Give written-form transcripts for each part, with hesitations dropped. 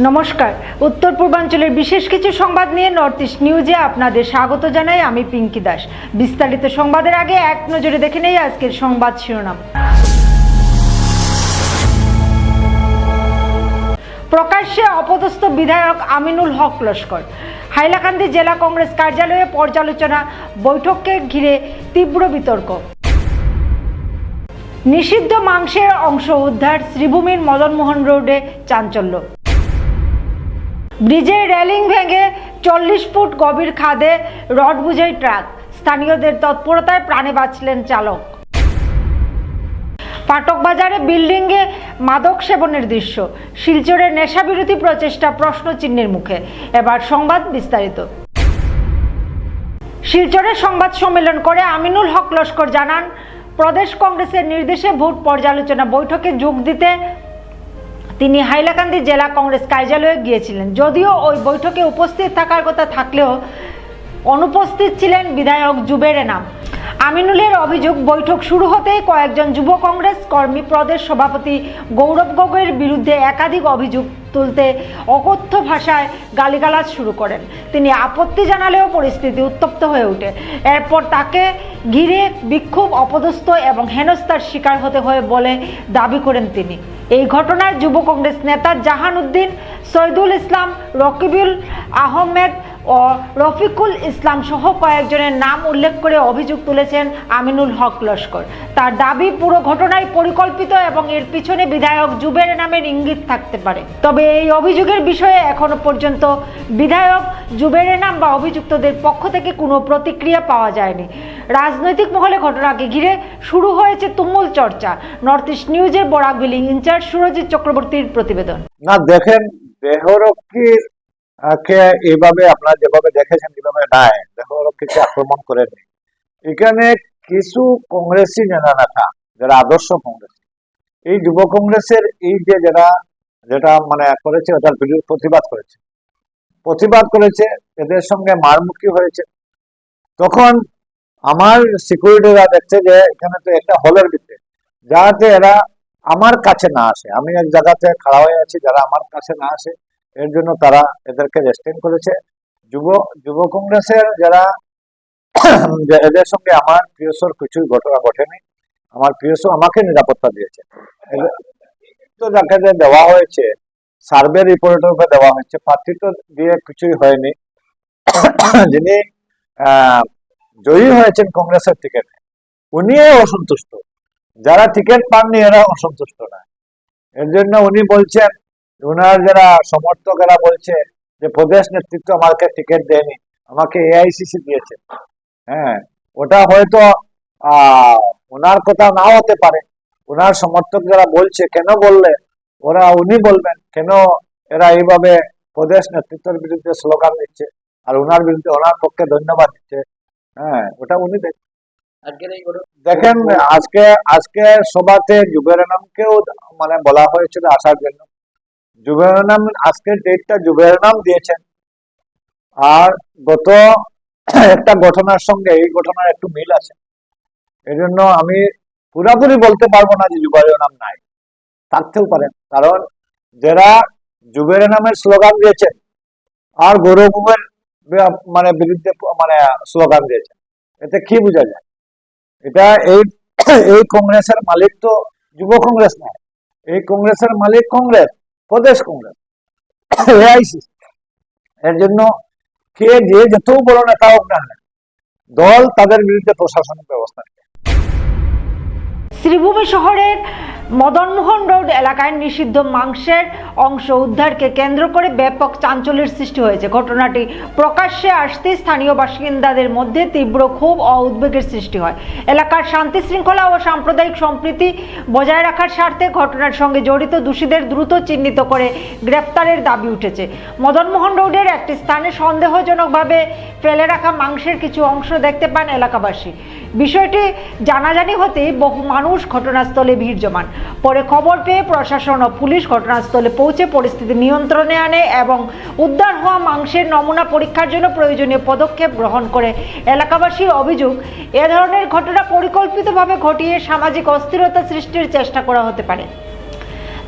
নমস্কার। উত্তর পূর্বাঞ্চলের বিশেষ কিছু সংবাদ নিয়ে নর্থ ইস্ট নিউজে আপনাদের স্বাগত জানাই। আমি পিঙ্কি দাস। বিস্তারিত সংবাদের আগে এক নজরে দেখে নেই আজকের সংবাদ শিরোনাম। প্রকাশ্যে অপদস্থ বিধায়ক আমিনুল হক লস্কর। হাইলাকান্দি জেলা কংগ্রেস কার্যালয়ে পর্যালোচনা বৈঠককে ঘিরে তীব্র বিতর্ক। নিষিদ্ধ মাংসের অংশ উদ্ধার, শ্রীভূমির মদনমোহন রোডে চাঞ্চল্য। ব্রিজের রেলিং ভেঙে 40 ফুট গভীর খাদে রড বোঝাই ট্রাক, স্থানীয়দের তৎপরতায় প্রাণে বাঁচলেন চালক। পাটক বাজারে বিল্ডিংয়ে মাদক সেবনের দৃশ্য, শিলচরের নেশা বিরোধী প্রচেষ্টা প্রশ্নচিহ্নের মুখে। এবার সংবাদ বিস্তারিত। শিলচরের সংবাদ সম্মেলন করে আমিনুল হক লস্কর জানান, প্রদেশ কংগ্রেসের নির্দেশে ভোট পর্যালোচনা বৈঠকে যোগ দিতে তিনি হাইলাকান্দি জেলা কংগ্রেস কার্যালয়ে গিয়েছিলেন। যদিও ওই বৈঠকে উপস্থিত থাকার কথা থাকলেও অনুপস্থিত ছিলেন বিধায়ক জুবের এনাম। আমিনুলের অভিযোগ, বৈঠক শুরু হতেই কয়েকজন যুব কংগ্রেস কর্মী প্রদেশ সভাপতি গৌরব গগৈয়ের বিরুদ্ধে একাধিক অভিযোগ তুলতে অকথ্য ভাষায় গালিগালাজ শুরু করেন। তিনি আপত্তি জানালেও পরিস্থিতি উত্তপ্ত হয়ে ওঠে। এরপর তাকে ঘিরে বিক্ষোভ, অপদস্থ এবং হেনস্থার শিকার হতে হয় বলে দাবি করেন তিনি। এই ঘটনায় যুব কংগ্রেস নেতা জাহান উদ্দিন, সৈদুল ইসলাম, রকিবুল আহমেদ ও রফিকুল ইসলাম সহ কয়েকজনের নাম উল্লেখ করে অভিযোগ তুলেছেন আমিনুল হক লস্কর। তার দাবি, পুরো ঘটনায় পরিকল্পিত এবং এর পিছনে বিধায়ক জুবের নামের ইঙ্গিত থাকতে পারে। তবে এই অভিযোগের বিষয়ে এখনো পর্যন্ত বিধায়ক জুবের নাম বা অভিযুক্তদের পক্ষ থেকে কোনো প্রতিক্রিয়া পাওয়া যায়নি। রাজনৈতিক মহলে ঘটনাকে ঘিরে শুরু হয়েছে তুমুল চর্চা। নর্থ ইস্ট নিউজের বরাকবিলি ইনচার্জ সুরজিৎ চক্রবর্তীর প্রতিবেদন। না দেখেন, দেহরক্ষীর এইভাবে আপনারা যেভাবে দেখেছেন কিভাবে নাই দেহরক্ষীকে আক্রমণ করেননি। এখানে কিছু কংগ্রেসি নেতা যারা আদর্শ কংগ্রেস, এই যুব কংগ্রেসের এই যে যেটা করেছে ওটার প্রতিবাদ করেছে, এদের সঙ্গে মারমুখী হয়েছে। তখন আমার সিকিউরিটিরা দেখছে যে এখানে তো একটা হলের ভিতরে, যাতে এরা আমার কাছে না আসে। আমি এক জায়গাতে খাড়া হয়ে আছি, যারা আমার কাছে না আসে এর জন্য তারা এদেরকে রেস্ট্রেন করেছে। যুব কংগ্রেসের যারা এদের সঙ্গে আমার প্রিয়সর কিছুই ঘটনা ঘটেনি। আমার প্রিয়সর আমাকে নিরাপত্তা দিয়েছে। তো যাকে দেওয়া হয়েছে সার্ভে রিপোর্টের উপরে দেওয়া হয়েছে, প্রার্থী তো দিয়ে কিছুই হয়নি। যিনি জয়ী হয়েছেন কংগ্রেসের টিকিটে উনি অসন্তুষ্ট, যারা টিকিট পাননি এরা অসন্তুষ্ট না। এর জন্য উনি বলছেন, ওনার যারা সমর্থকেরা বলছে যে প্রদেশ নেতৃত্ব আমাকে টিকিট দেয়নি, আমাকে এআইসিসি দিয়েছে। হ্যাঁ, ওটা হয়তো ওনার কথা নাও হতে পারে। ওনার সমর্থক যারা বলছে, কেন বললে উনি বলবেন কেন এরা এইভাবে প্রদেশ নেতৃত্বের বিরুদ্ধে স্লোগান দিচ্ছে আর ওনার বিরুদ্ধে ওনার পক্ষে ধন্যবাদ দিচ্ছে। হ্যাঁ, ওটা উনি দেখেন। আজকে সভাতে জুবের নামকেও বলা হয়েছিল আসার জন্য। জুবের নাম আজকের ডেটটা জুবের নাম দিয়েছেন। আর গত একটা ঘটনার সঙ্গে এই ঘটনার একটু মিল আছে। এই জন্য আমি পুরাপুরি বলতে পারবো না যে জুবের নাম নাই, থাকতেও পারেন। কারণ যারা জুবের নামের স্লোগান দিয়েছেন আর গৌরবের বিরুদ্ধে স্লোগান দিয়েছেন, এতে কি বোঝা যায়? এটা এই কংগ্রেসের মালিক তো যুব কংগ্রেস নয়, এই কংগ্রেসের মালিক কংগ্রেস, প্রদেশ কংগ্রেস, এআইসিসি। এর জন্য কে যে যত বড় নেতা হোক না দল তাদের বিরুদ্ধে প্রশাসনিক ব্যবস্থা। শ্রীভূমি শহরের মদনমোহন রোড এলাকায় নিষিদ্ধ মাংসের অংশ উদ্ধারকে কেন্দ্র করে ব্যাপক চাঞ্চল্যের সৃষ্টি হয়েছে। ঘটনাটি প্রকাশ্যে আসতে স্থানীয় বাসিন্দাদের মধ্যে তীব্র ক্ষোভ ও উদ্বেগের সৃষ্টি হয়। এলাকার শান্তি শৃঙ্খলা ও সাম্প্রদায়িক সম্প্রীতি বজায় রাখার স্বার্থে ঘটনার সঙ্গে জড়িত দোষীদের দ্রুত চিহ্নিত করে গ্রেফতারের দাবি উঠেছে। মদনমোহন রোডের একটি স্থানে সন্দেহজনকভাবে ফেলে রাখা মাংসের কিছু অংশ দেখতে পান এলাকাবাসী। বিষয়টি জানাজানি হতেই বহু মানুষ ঘটনাস্থলে ভিড় জমান। পরে খবর পেয়ে প্রশাসন ও পুলিশ ঘটনাস্থলে পৌঁছে পরিস্থিতি নিয়ন্ত্রণে আনে এবং উদ্ধার হওয়া মাংসের নমুনা পরীক্ষার জন্য প্রয়োজনীয় পদক্ষেপ গ্রহণ করে। এলাকাবাসীর অভিযোগ, এ ধরনের ঘটনা পরিকল্পিতভাবে ঘটিয়ে সামাজিক অস্থিরতা সৃষ্টির চেষ্টা করা হতে পারে।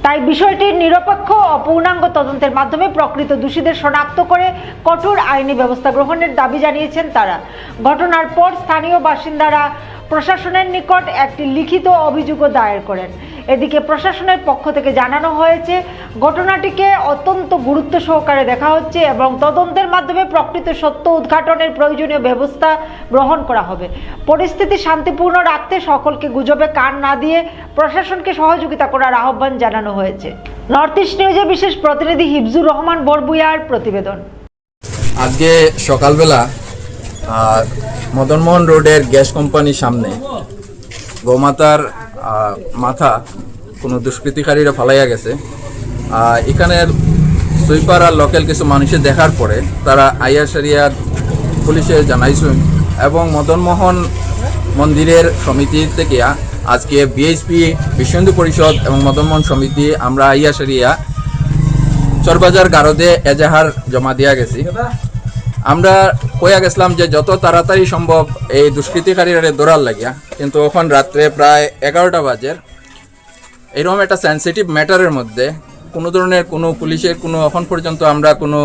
তাই বিষয়টির নিরপেক্ষ ও পূর্ণাঙ্গ তদন্তের মাধ্যমে প্রকৃত দোষীদের শনাক্ত করে কঠোর আইনি ব্যবস্থা গ্রহণের দাবি জানিয়েছেন তারা। ঘটনার পর স্থানীয় বাসিন্দারা প্রশাসনের নিকট একটি লিখিত অভিযোগও দায়ের করেন। এদিকে প্রশাসনের পক্ষ থেকে জানানো হয়েছে ঘটনাটিকে অত্যন্ত গুরুত্ব সহকারে দেখা হচ্ছে এবং তদন্তের মাধ্যমে প্রকৃত সত্য উদ্ঘাটনের প্রয়োজনীয় ব্যবস্থা গ্রহণ করা হবে। পরিস্থিতি শান্তিপূর্ণ রাখতে সকলকে গুজবে কান না দিয়ে প্রশাসনকে সহযোগিতা করার আহ্বান জানানো হয়েছে। নর্থ ইস্ট নিউজে বিশেষ প্রতিনিধি হিফজুর রহমান বরবুইয়ার প্রতিবেদন। আজকে সকালবেলা মদনমোহন রোডের গ্যাস কোম্পানির সামনে গোমাতার মাথা কোনো দুষ্কৃতিকারীরা ফালাইয়া গেছে। এখানের সুইপার আর লোকাল কিছু মানুষের দেখার পরে তারা আইয়াশারিয়া পুলিশে জানাইছেন এবং মদনমোহন মন্দিরের সমিতি থেকে আজকে বিএসপি বিশ্ব হিন্দু পরিষদ এবং মদনমোহন সমিতি আমরা আইয়াশারিয়া চরবাজার গারদে এজাহার জমা দিয়া গেছি। আমরা কইয়া গেছিলাম যে যত তাড়াতাড়ি সম্ভব এই দুষ্কৃতিকারীরা দৌড়ার লাগিয়া, কিন্তু এখন রাত্রে প্রায় 11টা বাজে এরকম একটা সেন্সিটিভ ম্যাটারের মধ্যে কোনো ধরনের কোনো পুলিশের কোনো এখন পর্যন্ত আমরা কোনো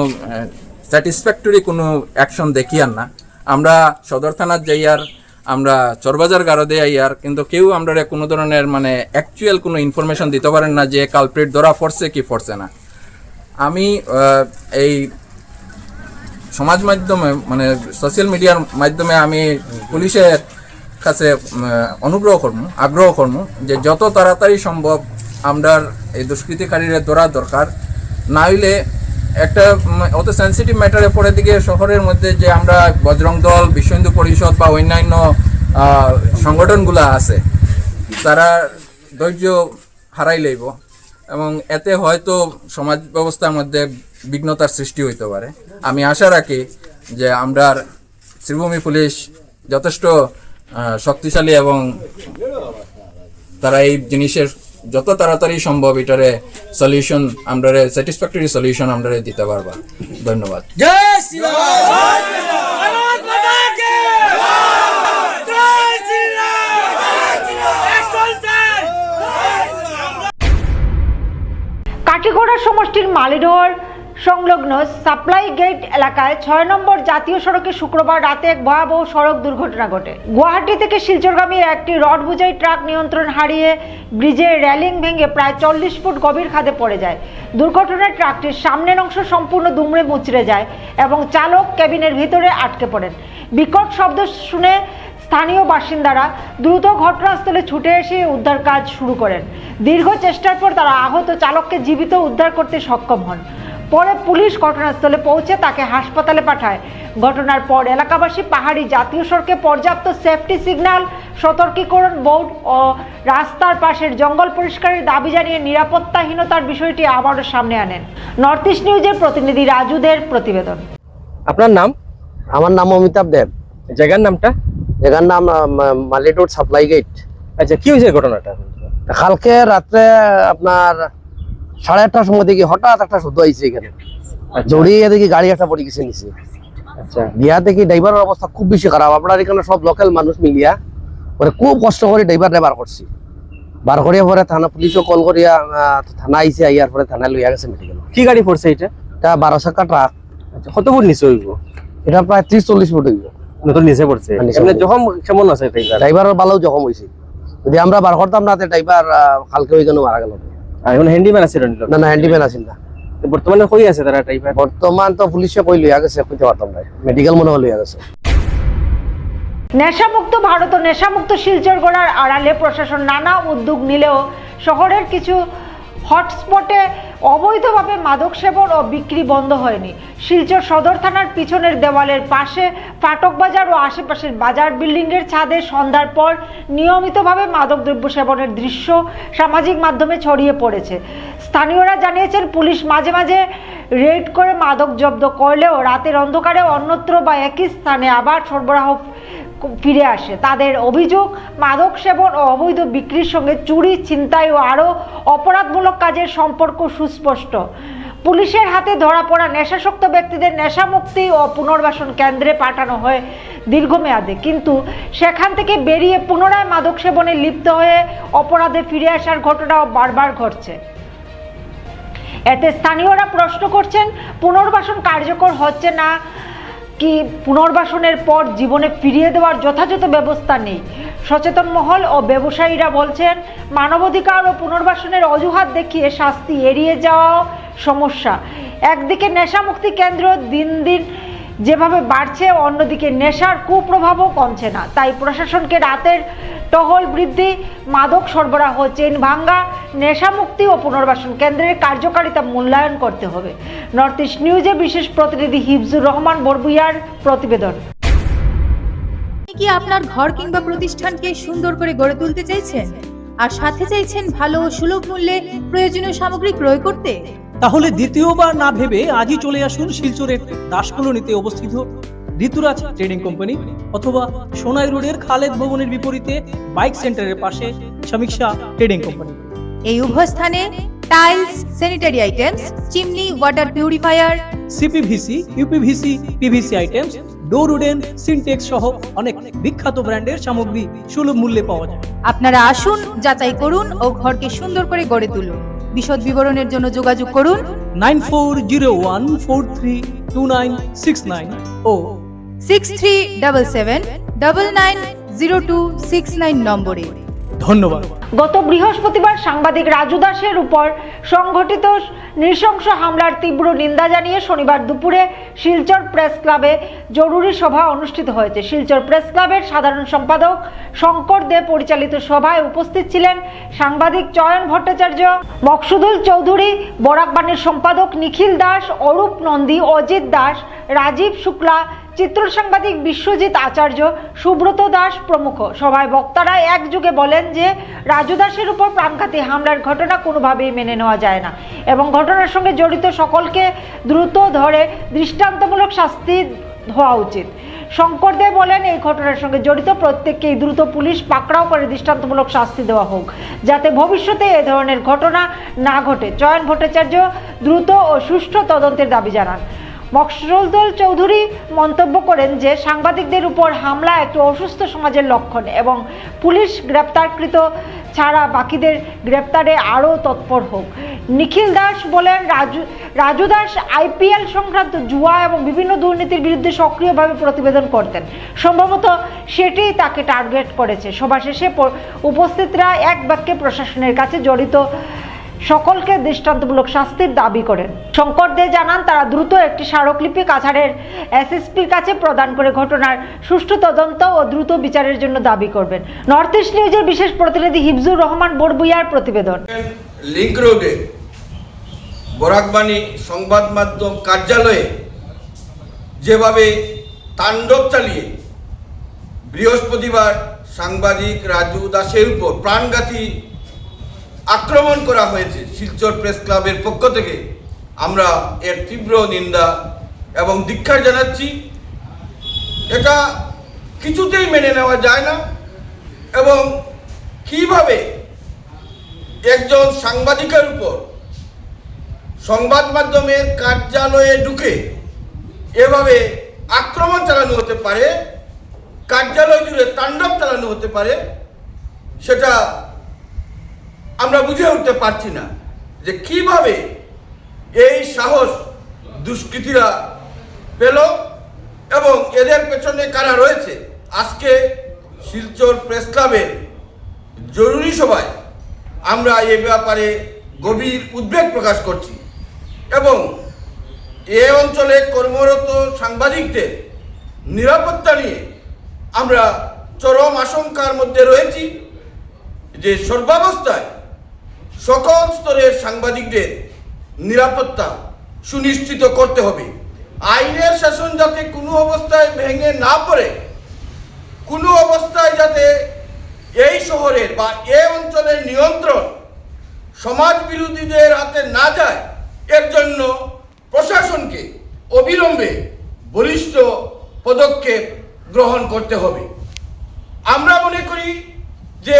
স্যাটিসফ্যাক্টরি কোনো অ্যাকশন দেখি আর না। আমরা সদর থানার যাইয়ার, আমরা চরবাজার গারদে আইয়ার, কিন্তু কেউ আমরা কোনো ধরনের মানে অ্যাকচুয়াল কোনো ইনফরমেশন দিতে পারেন না যে কালপ্রিট ধরা পড়ছে কি পড়ছে না। আমি এই সমাজ মাধ্যমে মানে সোশ্যাল মিডিয়ার মাধ্যমে আমি পুলিশের কাছে আগ্রহ করবো যে যত তাড়াতাড়ি সম্ভব আমরা এই দুষ্কৃতিকারীরা ধরা দরকার, না হইলে একটা অত সেন্সিটিভ ম্যাটারে পরে দিকে শহরের মধ্যে যে আমরা বজরং দল, বিশ্ব হিন্দু পরিষদ বা অন্যান্য সংগঠনগুলো আছে তারা ধৈর্য হারাই লইব এবং এতে হয়তো সমাজ ব্যবস্থার মধ্যে বিঘ্নতার সৃষ্টি হইতে পারে। আমি আশা রাখি যে আমরা শ্রীভূমি পুলিশ যথেষ্ট শক্তিশালী এবং তারা এই জিনিসের যত তাড়াতাড়ি সম্ভব এটারে সলিউশন আমরা স্যাটিসফ্যাক্টরি সলিউশন আমরা দিতে পারবা। ধন্যবাদ। জয় শ্রীরাম। ভারত মাতা কি জয় শ্রীরাম। কাটিগড়া সমষ্টির মালিডোর সংলগ্ন সাপ্লাই গেট এলাকায় 6 নম্বর জাতীয় সড়কে শুক্রবার রাতে এক ভয়াবহ সড়ক দুর্ঘটনা ঘটে। গুয়াহাটি থেকে শিলচরগামী একটি রড বোঝাই ট্রাক নিয়ন্ত্রণ হারিয়ে ব্রিজের রেলিং ভেঙে প্রায় 40 ফুট গভীর খাদে পড়ে যায়। দুর্ঘটনায় ট্রাকটির সামনের অংশ সম্পূর্ণ দুমড়ে মুচড়ে যায় এবং চালক কেবিনের ভিতরে আটকে পড়েন। বিকট শব্দ শুনে স্থানীয় বাসিন্দারা দ্রুত ঘটনাস্থলে ছুটে এসে উদ্ধার কাজ শুরু করেন। দীর্ঘ চেষ্টার পর তারা আহত চালককে জীবিত উদ্ধার করতে সক্ষম হন। পরে পুলিশ ঘটনাস্থলে পৌঁছে তাকে হাসপাতালে পাঠায়। ঘটনার পর এলাকাবাসী পাহাড়ি জাতীয় সড়কে পর্যাপ্ত সেফটি সিগন্যাল, সতর্কীকরণ বোর্ড ও রাস্তার পাশের জঙ্গল পরিষ্কারের দাবি জানিয়ে নিরাপত্তাহীনতার বিষয়টি আবারও সামনে আনেন। নর্থ ইস্ট নিউজের প্রতিনিধি রাজুদের প্রতিবেদন। আপনার নাম? আমার নাম অমিতাভ দেব। জায়গার নামটা? জায়গার নাম মালিডোর সাপ্লাই গেট। আচ্ছা, কি হয়েছে ঘটনাটা? কালকে রাত্রে আপনার 8:30টার সময় দেখি হঠাৎ একটা শব্দ আইছে এখানে। দৌড়িয়ে দেখি গাড়ি একটা পড়ে গেছে নিচে। আচ্ছা, গিয়া দেখি ড্রাইভারের অবস্থা খুব বেশি খারাপ। আপনার এখানে সব লোকাল মানুষ মিলিয়া পরে খুব কষ্ট করে ড্রাইভারে বার করছি। বার করিয়া পরে থানা পুলিশও কল করিয়া থানা আইছে, আইয়ার পরে থানায় লইয়া গেছে মেডিকেল। কি গাড়ি পড়ছে এটা? এটা 12 চাকা ট্রাক। আচ্ছা, কত ফুট নিচে হইব? এটা প্রায় 30-40 ফুট হইব। নতুন নিচে পড়ছে। এমনি জখম কেমন আছে ড্রাইভার? ড্রাইভারের ভালো জখম হয়েছে। যদি আমরা বার করতাম না ড্রাইভার কালকে ওইখানে মারা গেল। এখন হ্যান্ডিম্যান আছে? না না, হ্যান্ডিম্যান আছেন না। বর্তমানে কই আছে তারা ড্রাইভার? বর্তমান তো পুলিশে কই লইয়া গেছে, কইতে পারতাম না। মেডিকেল মনে হয় লইয়া গেছে। নেশামুক্ত ভারত ও নেশামুক্ত শিলচর গড়ার আড়ালে প্রশাসন নানা উদ্যোগ নিলেও শহরের কিছু হটস্পটে অবৈধভাবে মাদক সেবন ও বিক্রি বন্ধ হয়নি। শিলচর সদর থানার পিছনের দেওয়ালের পাশে ফাটক বাজার ও আশেপাশের বাজার বিল্ডিংয়ের ছাদে সন্ধ্যার পর নিয়মিতভাবে মাদকদ্রব্য সেবনের দৃশ্য সামাজিক মাধ্যমে ছড়িয়ে পড়েছে। স্থানীয়রা জানিয়েছেন পুলিশ মাঝে মাঝে রেড করে মাদক জব্দ করলেও রাতের অন্ধকারে অন্যত্র বা একই স্থানে আবার সরবরাহ ফিরে আসে। তাদের অভিযোগ, মাদক সেবন ও অবৈধ বিক্রির সঙ্গে চুরি, ছিনতাই ও আরও অপরাধমূলক কাজের সম্পর্ক সুস্পষ্ট। পুলিশের হাতে ধরা পড়া নেশাসক্ত ব্যক্তিদের নেশামুক্তি ও পুনর্বাসন কেন্দ্রে পাঠানো হয় দীর্ঘমেয়াদে, কিন্তু সেখান থেকে বেরিয়ে পুনরায় মাদক সেবনে লিপ্ত হয়ে অপরাধে ফিরে আসার ঘটনাও বারবার ঘটছে। এতে স্থানীয়রা প্রশ্ন করছেন, পুনর্বাসন কার্যকর হচ্ছে না কি পুনর্বাসনের পর জীবনে ফিরিয়ে দেওয়ার যথাযথ ব্যবস্থা নেই। সচেতন মহল ও ব্যবসায়ীরা বলছেন, মানবাধিকার ও পুনর্বাসনের অজুহাত দেখিয়ে শাস্তি এড়িয়ে যাওয়াও সমস্যা। একদিকে নেশামুক্তি কেন্দ্র দিন দিন যেভাবে বাড়ছে, অন্যদিকে নেশার কুপ্রভাবও কমছে না। তাই প্রশাসনকে রাতের টহল বৃদ্ধি, মাদক সরবরাহ চেইন ভাঙ্গা, নেশামুক্তি ও পুনর্বাসন কেন্দ্রের কার্যকারিতা মূল্যায়ন করতে হবে। নর্থ ইস্ট নিউজে বিশেষ প্রতিনিধি হিফজুর রহমান বরবুইয়ার প্রতিবেদন। আপনি কি আপনার ঘর কিংবা প্রতিষ্ঠানকে সুন্দর করে গড়ে তুলতে চাইছেন আর সাথে চাইছেন ভালো ও সুলভ মূল্যে প্রয়োজনীয় সামগ্রী ক্রয় করতে? তাহলে দ্বিতীয়বার না ভেবে আজই চলে আসুন শিলচরের দাসকলোনিতে অবস্থিত ঋতুরাজ ট্রেডিং কোম্পানি অথবা সোনাই রোডের খালেদ ভবনের বিপরীতে বাইক সেন্টারের পাশে সমীক্ষা ট্রেডিং কোম্পানি। এই উভয় স্থানে tiles, sanitary items, chimney, water purifier, CPVC, uPVC, PVC items, ডোর উডেন, সিনটেক্স সহ অনেক বিখ্যাত ব্র্যান্ডের সামগ্রী সুলভ মূল্যে পাওয়া যায়। আপনারা আসুন, যাচাই করুন ও ঘরকে সুন্দর করে গড়ে তুলুন। বিশদ বিবরণের জন্য যোগাযোগ করুন 9401432969 ও 6377990269 নম্বরে। ধন্যবাদ। গত বৃহস্পতিবার সাংবাদিক রাজু দাসের উপর সংঘটিত নৃশংস হামলার তীব্র নিন্দা জানিয়ে শনিবার দুপুরে শিলচর প্রেস ক্লাবে জরুরি সভা অনুষ্ঠিত হয়েছে। শিলচর প্রেস ক্লাবের সাধারণ সম্পাদক শঙ্কর দে পরিচালিত সভায় উপস্থিত ছিলেন সাংবাদিক চয়ন ভট্টাচার্য, মকসুদুল চৌধুরী, বরাকবাণীর সম্পাদক নিখিল দাস, অরূপ নন্দী, অজিত দাস, রাজীব শুক্লা, চিত্র সাংবাদিক বিশ্বজিৎ আচার্য, সুব্রত দাস প্রমুখ। সভায় বক্তারা একযোগে বলেন যে রাজু দাসের উপর প্রাণঘাতী হামলার ঘটনা কোনোভাবেই মেনে নেওয়া যায় না এবং ঘটনার সঙ্গে জড়িত সকলকে দ্রুত ধরে দৃষ্টান্তমূলক শাস্তি হওয়া উচিত। শঙ্কর দে বলেন, এই ঘটনার সঙ্গে জড়িত প্রত্যেককেই দ্রুত পুলিশ পাকড়াও করে দৃষ্টান্তমূলক শাস্তি দেওয়া হোক, যাতে ভবিষ্যতে এ ধরনের ঘটনা না ঘটে। চয়ন ভট্টাচার্য দ্রুত ও সুষ্ঠু তদন্তের দাবি জানান। মকসুদুল চৌধুরী মন্তব্য করেন যে সাংবাদিকদের উপর হামলা একটি অসুস্থ সমাজের লক্ষণ এবং পুলিশ গ্রেপ্তারকৃত ছাড়া বাকিদের গ্রেপ্তারে আরও তৎপর হোক। নিখিল দাস বলেন, রাজু দাস আইপিএল সংক্রান্ত জুয়া এবং বিভিন্ন দুর্নীতির বিরুদ্ধে সক্রিয়ভাবে প্রতিবেদন করতেন। সম্ভবত সেটিই তাকে টার্গেট করেছে। সভা শেষে উপস্থিতরা এক বাক্যে প্রশাসনের কাছে জড়িত সকলকে দৃষ্টান্তমূলক শাস্তির দাবি করেন। শঙ্কর দে জানান, তারা দ্রুত একটি স্মারকলিপি কাছাড়ের এসএসপির কাছে প্রদান করে ঘটনার সুষ্ঠু তদন্ত ও দ্রুত বিচারের জন্য দাবি করবেন। নর্থ ইস্ট নিউজের বিশেষ প্রতিনিধি হিফজুর রহমান বরবুইয়ার প্রতিবেদন। লিংক রোডে বরাকবাণী সংবাদ মাধ্যম কার্যালয়ে যেভাবে তাণ্ডব চালিয়ে বৃহস্পতিবার সাংবাদিক রাজু দাসের উপর প্রাণঘাতী আক্রমণ করা হয়েছে, শিলচর প্রেস ক্লাবের পক্ষ থেকে আমরা এর তীব্র নিন্দা এবং ধিক্কার জানাচ্ছি। এটা কিছুতেই মেনে নেওয়া যায় না এবং কিভাবে একজন সাংবাদিকের উপর সংবাদ মাধ্যমের কার্যালয়ে ঢুকে এভাবে আক্রমণ চালানো হতে পারে, কার্যালয় জুড়ে তাণ্ডব চালানো হতে পারে, সেটা আমরা বুঝে উঠতে পারছি না যে কিভাবে এই সাহস দুষ্কৃতীরা পেল এবং এদের পেছনে কারা রয়েছে। আজকে শিলচর প্রেস ক্লাবের জরুরি সভায় আমরা এ ব্যাপারে গভীর উদ্বেগ প্রকাশ করছি এবং এ অঞ্চলে কর্মরত সাংবাদিকদের নিরাপত্তা নিয়ে আমরা চরম আশঙ্কার মধ্যে রয়েছি যে সর্বাবস্থায় সকল স্তরের সাংবাদিকদের নিরাপত্তা সুনিশ্চিত করতে হবে। আইনের শাসন যাতে কোনো অবস্থায় ভেঙে না পড়ে, কোনো অবস্থায় যাতে এই শহরের বা এই অঞ্চলের নিয়ন্ত্রণ সমাজ বিরোধীদের হাতে না যায়, এর জন্য প্রশাসনকে অবিলম্বে বলিষ্ঠ পদক্ষেপ গ্রহণ করতে হবে। আমরা মনে করি যে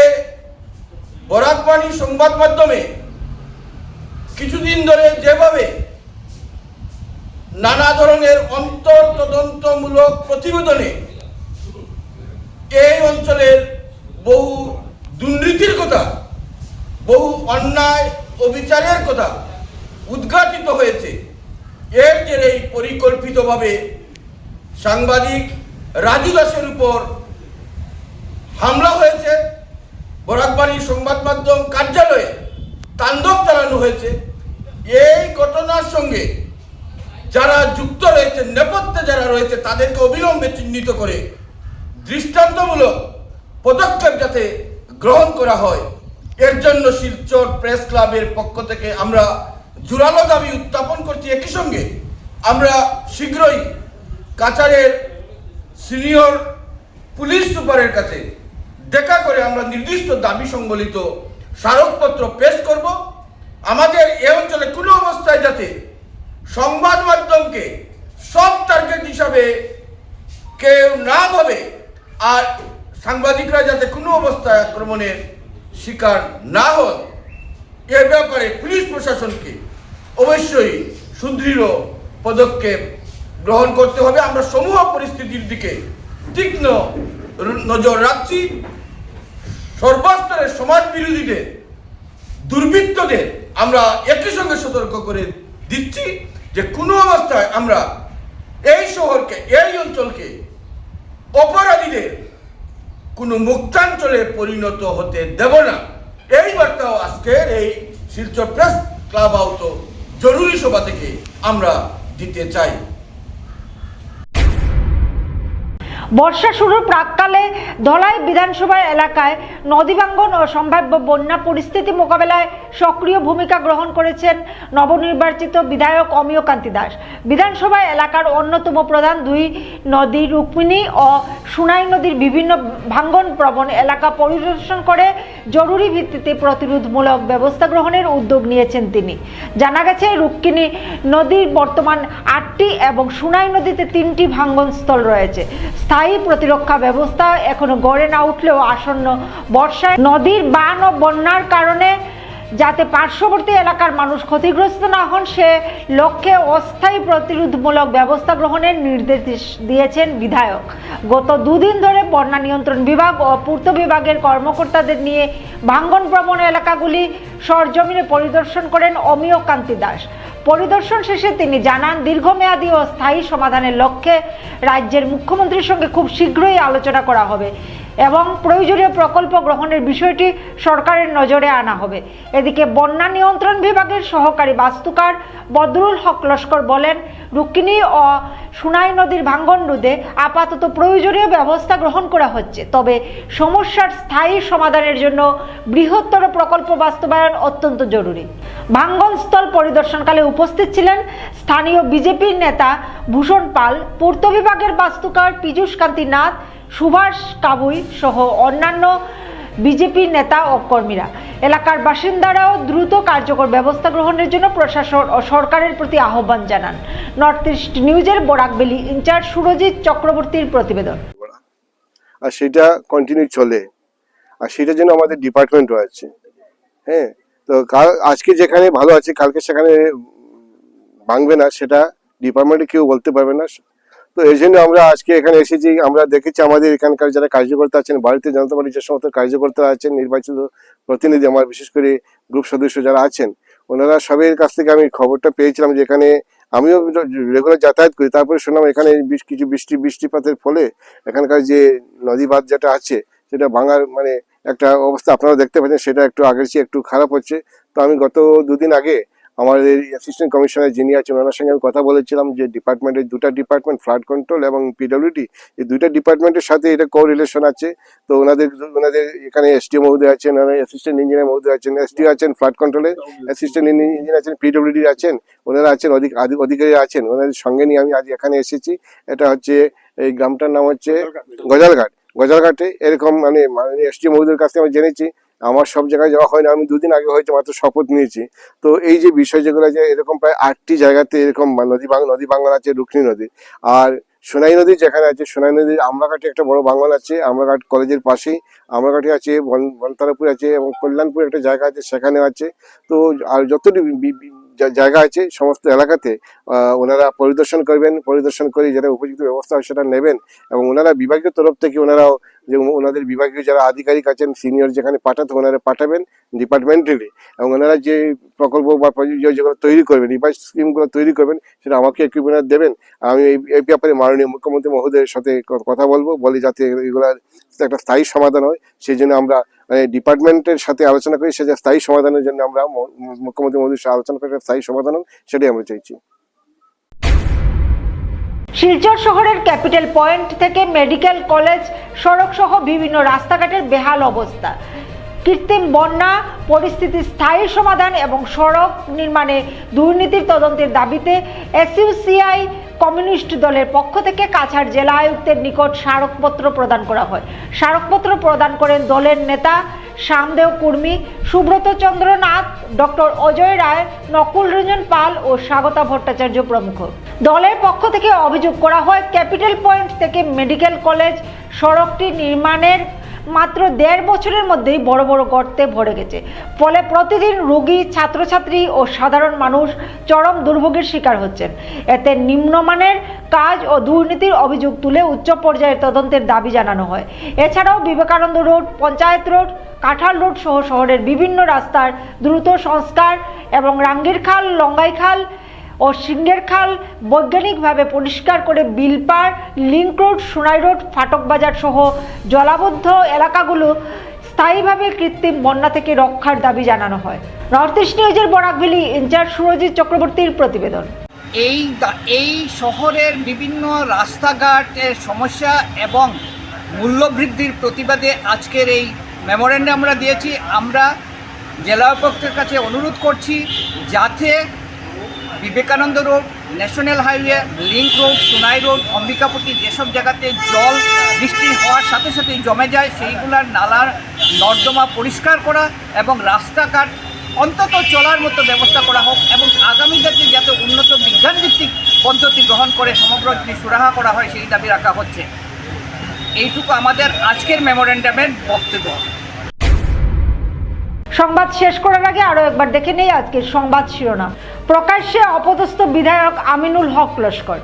বরাকবাণী সংবাদ মাধ্যমে কিছুদিন ধরে যেভাবে নানা ধরনের অন্তর্তদন্তমূলক প্রতিবেদনে এই অঞ্চলের বহু দুর্নীতির কথা, বহু অন্যায় অবিচারের কথা উদ্ঘাটিত হয়েছে, এর জেরেই পরিকল্পিতভাবে সাংবাদিক রাজু দাসের উপর হামলা হয়েছে, বরাকবাড়ি সংবাদ মাধ্যম কার্যালয়ে তাণ্ডব চালানো হয়েছে। এই ঘটনার সঙ্গে যারা যুক্ত রয়েছে, নেপথ্যে যারা রয়েছে, তাদেরকে অবিলম্বে চিহ্নিত করে দৃষ্টান্তমূলক পদক্ষেপ যাতে গ্রহণ করা হয়, এর জন্য শিলচর প্রেস ক্লাবের পক্ষ থেকে আমরা জোরালো দাবি উত্থাপন করছি। একই সঙ্গে আমরা শীঘ্রই কাছাড়ের সিনিয়র পুলিশ সুপারের কাছে দেখা করে আমরা নির্দিষ্ট দাবি সংবলিত স্মারকপত্র পেশ করব। আমাদের এ অঞ্চলে কোনো অবস্থায় যাতে সংবাদ মাধ্যমকে সব টার্গেট হিসাবে কেউ না ভাবে, আর সাংবাদিকরা যাতে কোনো অবস্থায় আক্রমণের শিকার না হন, এ ব্যাপারে পুলিশ প্রশাসনকে অবশ্যই সুদৃঢ় পদক্ষেপ গ্রহণ করতে হবে। আমরা সমূহ পরিস্থিতির দিকে তীক্ষ্ণ নজর রাখছি। সর্বস্তরের সমাজ বিরোধীদের, দুর্বৃত্তদের আমরা একই সঙ্গে সতর্ক করে দিচ্ছি যে কোনো অবস্থায় আমরা এই শহরকে, এই অঞ্চলকে অপরাধীদের কোনো মুক্তাঞ্চলে পরিণত হতে দেব না। এই বার্তাও আজকের এই শিলচর প্রেস ক্লাব আহত জরুরি সভা থেকে আমরা দিতে চাই। বর্ষা শুরুর প্রাককালে ধলাই বিধানসভা এলাকায় নদী ভাঙ্গন ও সম্ভাব্য বন্যা পরিস্থিতি মোকাবেলায় সক্রিয় ভূমিকা গ্রহণ করেছেন নবনির্বাচিত বিধায়ক অমিয় কান্তি দাস। বিধানসভা এলাকার অন্যতম প্রধান দুই নদী রুক্মিণী ও সুনাই নদীর বিভিন্ন ভাঙ্গন প্রবণ এলাকা পরিদর্শন করে জরুরি ভিত্তিতে প্রতিরোধমূলক ব্যবস্থা গ্রহণের উদ্যোগ নিয়েছেন তিনি। জানা গেছে, রুক্মিণী নদীর বর্তমান 8টি এবং সুনাই নদীতে 3টি ভাঙ্গনস্থল রয়েছে। স্থায়ী প্রতিরক্ষা ব্যবস্থা এখনো গড়ে না উঠলেও আসন্ন বর্ষায় নদীর বান ও বন্যার কারণে যাতে পার্শ্ববর্তী এলাকার মানুষ ক্ষতিগ্রস্ত না হন, সে লক্ষ্যে অস্থায়ী প্রতিরোধমূলক ব্যবস্থা গ্রহণের নির্দেশ দিয়েছেন বিধায়ক। গত দুদিন ধরে বন্যা নিয়ন্ত্রণ বিভাগ ও পূর্ত বিভাগের কর্মকর্তাদের নিয়ে ভাঙ্গন প্রবণ এলাকাগুলি সরজমিনে পরিদর্শন করেন অমিয় কান্তি দাস। পরিদর্শন শেষে তিনি জানান, দীর্ঘমেয়াদী ও স্থায়ী সমাধানের লক্ষ্যে রাজ্যের মুখ্যমন্ত্রীর সঙ্গে খুব শীঘ্রই আলোচনা করা হবে এবং প্রয়োজনীয় প্রকল্প গ্রহণের বিষয়টি সরকারের নজরে আনা হবে। এদিকে বন্যা নিয়ন্ত্রণ বিভাগের সহকারী বাস্তুকার বদরুল হক লস্কর বলেন, রুক্মিণী ও সুনাই নদীর ভাঙ্গন রোধে আপাতত প্রয়োজনীয় ব্যবস্থা গ্রহণ করা হচ্ছে, তবে সমস্যার স্থায়ী সমাধানের জন্য বৃহত্তর প্রকল্প বাস্তবায়ন অত্যন্ত জরুরি। ভাঙ্গনস্থল পরিদর্শনকালে উপস্থিত ছিলেন স্থানীয় বিজেপির নেতা ভূষণ পাল, পূর্ত বিভাগের বাস্তুকার পীযূষ কান্তি নাথ, সুভাষ কাবুই সহ অন্যান্য বিজেপির নেতা ও কর্মীরা। এলাকার বাসিন্দারাও দ্রুত কার্যকর ব্যবস্থা গ্রহণের জন্য প্রশাসন ও সরকারের প্রতি আহ্বান জানান। নর্থ ইস্ট নিউজের বরাকবেলি ইনচার্জ সুরজিৎ চক্রবর্তীর প্রতিবেদন। আর সেটা কন্টিনিউ চলে, আর সেটার জন্য আমাদের ডিপার্টমেন্ট রয়েছে। হ্যাঁ, তো আজকে যেখানে ভালো আছে কালকে সেখানে ভাঙবে না, সেটা ডিপার্টমেন্টে কেউ বলতে পারবে না। তো এই জন্য আমরা আজকে এখানে এসেছি। আমরা দেখেছি আমাদের এখানকার যারা কার্যকর্তা আছেন, ভারতীয় জনতা পার্টির যে সমস্ত কার্যকর্তা আছেন, নির্বাচিত প্রতিনিধি, আমার বিশেষ করে গ্রুপ সদস্য যারা আছেন, ওনারা সবের কাছ থেকে আমি খবরটা পেয়েছিলাম যে এখানে আমিও রেগুলার যাতায়াত করি। তারপরে শুনলাম এখানে কিছু বৃষ্টিপাতের ফলে এখানকার যে নদী বাঁধ যেটা আছে সেটা ভাঙার মানে একটা অবস্থা আপনারা দেখতে পাচ্ছেন, সেটা একটু আগের চেয়ে একটু খারাপ হচ্ছে। তো আমি গত দুদিন আগে আমাদের অ্যাসিস্ট্যান্ট কমিশনার যিনি আছেন ওনার সঙ্গে আমি কথা বলেছিলাম যে ডিপার্টমেন্টের দুটা ডিপার্টমেন্ট, ফ্লাড কন্ট্রোল এবং পিডব্লিউডি, এই দুইটা ডিপার্টমেন্টের সাথে এটা কো রিলেশন আছে। তো ওনাদের এখানে এসডিও মহোদয় আছেন, অ্যাসিস্ট্যান্ট ইঞ্জিনিয়ার মহোদয় আছেন, এসডিও আছেন ফ্লাড কন্ট্রোলের, অ্যাসিস্ট্যান্ট ইঞ্জিনিয়ার আছেন পিডব্লিউডি আছেন, ওনারা আছেন অধিকারী আছেন। ওনাদের সঙ্গে নিয়ে আমি আজ এখানে এসেছি। এটা হচ্ছে এই গ্রামটার নাম হচ্ছে গজালঘাটে। এরকম মানে এসডিও মহোদয়ের কাছ থেকে আমি জেনেছি। আমার সব জায়গায় যাওয়া হয় না, আমি দুদিন আগে হয়েছে মাত্র শপথ নিয়েছি। তো এই যে বিষয় যেগুলো যে এরকম প্রায় 8টি জায়গাতে এরকম নদী ভাঙ্গন আছে, রুক্মিণী নদী আর সোনাই নদী যেখানে আছে, সোনাই নদীর আমরাঘাটে একটা বড় ভাঙ্গন আছে, আমরাঘাট কলেজের পাশেই আমরাঘাটে আছে, বনতারাপুর আছে এবং কল্যাণপুর একটা জায়গা আছে, সেখানে আছে। তো আর যতটি জায়গা আছে সমস্ত এলাকাতে ওনারা পরিদর্শন করবেন, পরিদর্শন করে যেটা উপযুক্ত ব্যবস্থা হয় সেটা নেবেন এবং ওনারা বিভাগীয় তরফ থেকে ওনারাও যে ওনাদের বিভাগীয় যারা আধিকারিক আছেন সিনিয়র যেখানে পাঠাতে ওনারা পাঠাবেন ডিপার্টমেন্টালি, এবং ওনারা যে প্রকল্প বা প্রযোজ্য যেগুলো তৈরি করবেন, রিভাইজ স্কিমগুলো তৈরি করবেন, সেটা আমাকে একুইপমেন্ট দেবেন। আমি এই ব্যাপারে মাননীয় মুখ্যমন্ত্রী মহোদয়ের সাথে কথা বলি যাতে এগুলার একটা স্থায়ী সমাধান হয়। সেই জন্য আমরা ডিপার্টমেন্টের সাথে আলোচনা করি, সেটা স্থায়ী সমাধানের জন্য আমরা মুখ্যমন্ত্রী মহোদয়ের সাথে আলোচনা করে স্থায়ী সমাধান হোক, সেটাই আমরা চাইছি। শিলচর শহরের ক্যাপিটাল পয়েন্ট থেকে মেডিকেল কলেজ সড়ক সহ বিভিন্ন রাস্তাঘাটের বেহাল অবস্থা, কৃত্রিম বন্যা পরিস্থিতির স্থায়ী সমাধান এবং সড়ক নির্মাণে দুর্নীতির তদন্তের দাবিতে এসইউসিআই কমিউনিস্ট দলের পক্ষ থেকে কাছাড় জেলা আয়ুক্তের নিকট স্মারকপত্র প্রদান করা হয়। স্মারকপত্র প্রদান করেন দলের নেতা শ্যামদেও কুর্মী, সুব্রত চন্দ্র নাথ, ডক্টর অজয় রায়, নকুল রঞ্জন পাল ও স্বাগতা ভট্টাচার্য প্রমুখ। দলের পক্ষ থেকে অভিযোগ করা হয়, ক্যাপিটাল পয়েন্ট থেকে মেডিকেল কলেজ সড়কটি নির্মাণের মাত্র 1.5 বছরের মধ্যেই বড় বড় গর্তে ভরে গেছে। ফলে প্রতিদিন রোগী, ছাত্রছাত্রী ও সাধারণ মানুষ চরম দুর্ভোগের শিকার হচ্ছেন। এতে নিম্নমানের কাজ ও দুর্নীতির অভিযোগ তুলে উচ্চ পর্যায়ের তদন্তের দাবি জানানো হয়। এছাড়াও বিবেকানন্দ রোড, পঞ্চায়েত রোড, কাঁঠাল রোড সহ শহরের বিভিন্ন রাস্তার দ্রুত সংস্কার এবং রাঙ্গিরখাল, লঙ্গাইখাল ও সিঙ্গের খাল বৈজ্ঞানিকভাবে পরিষ্কার করে বিলপাড়, লিংক রোড, সোনাই রোড, ফাটক বাজার সহ জলাবদ্ধ এলাকাগুলো স্থায়ীভাবে কৃত্রিম বন্যা থেকে রক্ষার দাবি জানানো হয়। নর্থ ইস্ট নিউজের বরাকভ্যালি ইনচার্জ সুরজিৎ চক্রবর্তীর প্রতিবেদন। এই শহরের বিভিন্ন রাস্তাঘাটের সমস্যা এবং মূল্যবৃদ্ধির প্রতিবাদে আজকের এই মেমোরেন্ডাম আমরা দিয়েছি। আমরা জেলা উপায়ুক্তের কাছে অনুরোধ করছি যাতে Vivekananda road, national highway, link road, Sonai road, Ambikapatti যেসব জায়গাতে জল বৃষ্টি হওয়ার সাথে সাথেই জমে যায় সেইগুলার নালার নর্দমা পরিষ্কার করা এবং রাস্তাঘাট অন্তত চলার মতো ব্যবস্থা করা হোক এবং আগামী দিনে যাতে উন্নত বিজ্ঞানভিত্তিক পদ্ধতি গ্রহণ করে সমগ্র জিনিস সুরাহা করা হয় সেই দাবি রাখা হচ্ছে। এইটুকু আমাদের আজকের মেমোরেন্ডামের বক্তব্য। সংবাদ শেষ করার আগে আরো একবার দেখে নেই আজকের সংবাদ শিরোনাম। প্রকাশ্যে অপদস্থ বিধায়ক আমিনুল হক লস্কর।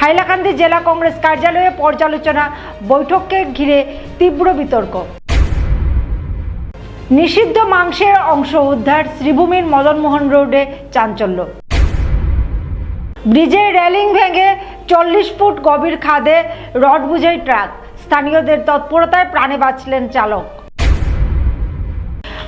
হাইলাকান্দি জেলা কংগ্রেস কার্যালয়ে পর্যালোচনা বৈঠককে ঘিরে তীব্র বিতর্ক। নিষিদ্ধ মাংসের অংশ উদ্ধার, শ্রীভূমির মদনমোহন রোডে চাঞ্চল্য। ব্রিজের রেলিং ভেঙে 40 ফুট গভীর খাদে রড বোঝাই ট্রাক, স্থানীয়দের তৎপরতায় প্রাণে বাঁচলেন চালক।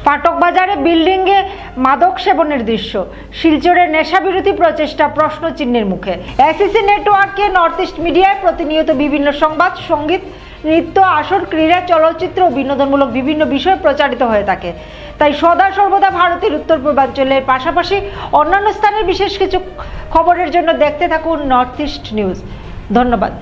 ফাটক বাজারে বিল্ডিংয়ে মাদক সেবনের দৃশ্য, শিলচরের নেশাবিরোধী প্রচেষ্টা প্রশ্ন চিহ্নের মুখে। এসিসি নেটওয়ার্কে নর্থ ইস্ট মিডিয়ায় প্রতিনিয়ত বিভিন্ন সংবাদ, সঙ্গীত, নৃত্য, আসর, ক্রীড়া, চলচ্চিত্র ও বিনোদনমূলক বিভিন্ন বিষয় প্রচারিত হয়ে থাকে। তাই সদা সর্বদা ভারতের উত্তর পূর্বাঞ্চলের পাশাপাশি অন্যান্য স্থানের বিশেষ কিছু খবরের জন্য দেখতে থাকুন নর্থ ইস্ট নিউজ। ধন্যবাদ।